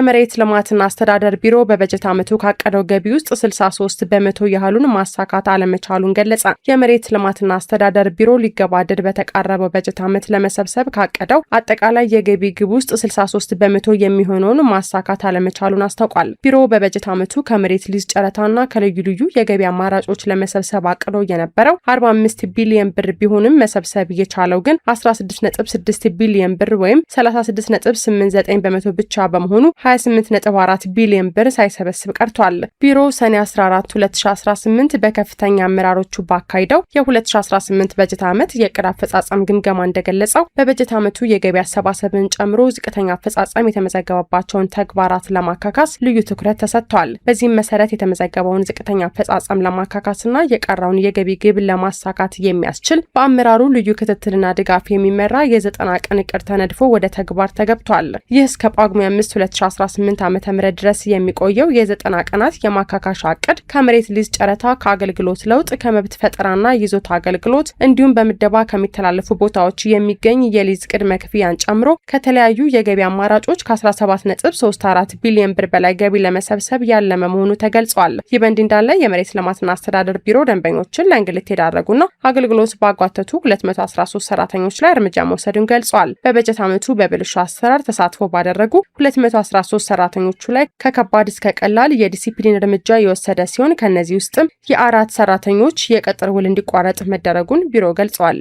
የመሬት ልማትና አስተዳደር ቢሮ በበጀት ዓመቱ ካቀደው ገቢ ውስጥ 63 በመቶ ያህሉን ማሳካት አለመቻሉን ገለጸ። የመሬት ልማትና አስተዳደር ቢሮ ሊገባደድ በተቃረበው በጀት ዓመት ለመሰብሰብ ካቀደው አጠቃላይ የገቢ ግብ ውስጥ 63 በመቶ የሚሆነውን ማሳካት አለመቻሉን አስታውቋል። ቢሮው በበጀት ዓመቱ ከመሬት ሊዝ ጨረታና ከልዩ ልዩ የገቢ አማራጮች ለመሰብሰብ አቅዶ የነበረው 45 ቢሊዮን ብር ቢሆንም መሰብሰብ የቻለው ግን 16.6 ቢሊዮን ብር ወይም 36.89 በመቶ ብቻ በመሆኑ 28.4 ቢሊዮን ብር ሳይሰበስብ ቀርቷል። ቢሮው ሰኔ 14 2018 በከፍተኛ አመራሮቹ ባካሄደው የ2018 በጀት ዓመት የዕቅድ አፈጻጸም ግምገማ እንደገለጸው በበጀት ዓመቱ የገቢ አሰባሰብን ጨምሮ ዝቅተኛ አፈጻጸም የተመዘገበባቸውን ተግባራት ለማካካስ ልዩ ትኩረት ተሰጥቷል። በዚህም መሰረት የተመዘገበውን ዝቅተኛ አፈጻጸም ለማካካስና የቀረውን የገቢ ግብ ለማሳካት የሚያስችል በአመራሩ ልዩ ክትትልና ድጋፍ የሚመራ የ90 ቀን ዕቅድ ተነድፎ ወደ ተግባር ተገብቷል። ይህ እስከ ጳጉሜ 5 2018 ዓ.ም ድረስ የሚቆየው የ90 ቀናት የማካካሻ ዕቅድ ከመሬት ሊዝ ጨረታ፣ ከአገልግሎት ለውጥ፣ ከመብት ፈጠራና ይዞታ አገልግሎት እንዲሁም በምደባ ከሚተላለፉ ቦታዎች የሚገኝ የሊዝ ቅድመ ክፍያን ጨምሮ ከተለያዩ የገቢ አማራጮች ከ17.34 ቢሊዮን ብር በላይ ገቢ ለመሰብሰብ ያለመ መሆኑ ተገልጿል። ይህ በእንዲህ እንዳለ የመሬት ልማትና አስተዳደር ቢሮ ደንበኞችን ለእንግልት የዳረጉና አገልግሎት ባጓተቱ 213 ሰራተኞች ላይ እርምጃ መውሰዱን ገልጿል። በበጀት ዓመቱ በብልሹ አሰራር ተሳትፎ ባደረጉ 213 ሰራተኞቹ ላይ ከከባድ እስከ ቀላል የዲሲፕሊን እርምጃ የወሰደ ሲሆን ከነዚህ ውስጥም የ4 ሰራተኞች የቅጥር ውል እንዲቋረጥ መደረጉን ቢሮ ገልጿል።